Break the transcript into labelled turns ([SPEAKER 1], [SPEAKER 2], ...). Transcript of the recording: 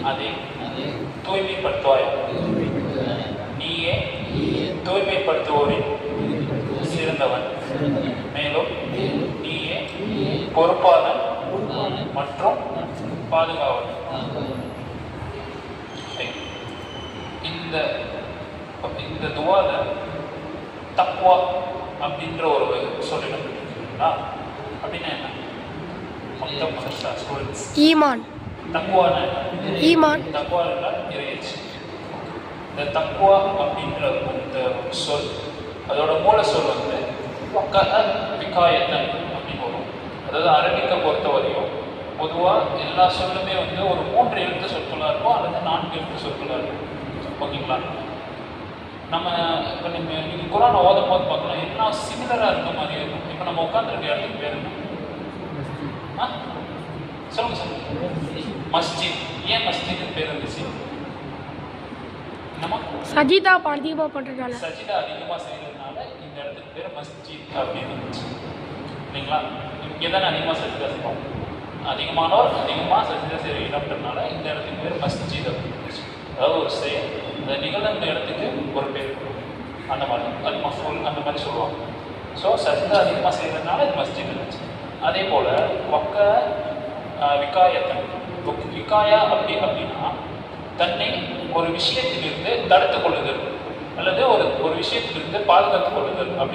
[SPEAKER 1] அதை தூய்மைப்படுத்துவாய். நீயே தூய்மைப்படுத்துவோரின் சிறந்தவன், மேலும் நீயே பொறுப்பாளன் மற்றும் பாதுகாவலன். இந்த துவால தக்வா அப்படின்ற ஒரு சொல்லிடம் அப்படின்னா என்ன?
[SPEAKER 2] ஈமான்.
[SPEAKER 1] தக்வான
[SPEAKER 2] ஈமான்.
[SPEAKER 1] தக்வா என்றால் இறையச்சி. இந்த தக்வா அப்படின்ற இந்த சொல், அதோட மூல சொல் வந்து விகாயத்தன் அப்படின்னு வரும். அதாவது அரபிக்கை பொறுத்தவரையும் பொதுவாக எல்லா சொல்லுமே வந்து ஒரு 3 எழுத்து சொற்களாக இருக்கும் அல்லது 4 எழுத்து சொற்களாக இருக்கும். ஓகேங்களா? நம்ம இப்போ நீங்கள் குரானை ஓதும் போது பார்க்கலாம், எல்லாம் சிமிலராக இருக்க மாதிரி இருக்கும். இப்போ நம்ம உட்காந்துருக்க இடத்துக்கு பேர் என்ன? சொல்லுங்க. மஸ்ஜித். ஏன் மஸ்ஜித் பேர் இருந்துச்சு?
[SPEAKER 2] சஜிதா அதிகமாக பண்ணுறதுனால,
[SPEAKER 1] சஜிதா அதிகமாக செய்யறதுனால இந்த இடத்துக்கு பேர் மஸ்ஜித் அப்படின்னு இருந்துச்சு. இல்லைங்களா? இங்கே தானே அதிகமாக சஜிதா செய்வோம். அதிகமானோர் அதிகமாக சஜிதா செய்கிற இடம்ன்றதுனால இந்த இடத்துக்கு பேர் மஸ்ஜித் அப்படின்னு இருந்துச்சு. அதாவது ஒரு செயல் அந்த நிகழ்ந்த இடத்துக்கு ஒரு பேர், அந்த மாதிரி அது மஃபூல் அந்த மாதிரி சொல்லுவாங்க. ஸோ சஜிதா அதிகமாக செய்கிறதுனால இது மஸ்ஜித் இருந்துச்சு. அதே போல் விகாயத்தன். விகாயா அப்படின்னா தன்னை ஒரு விஷயத்திலிருந்து தடுத்துக் கொள்ளுதல் அல்லது ஒரு விஷயத்திலிருந்து பாதுகாத்துக் கொள்ளுதல் அப்படி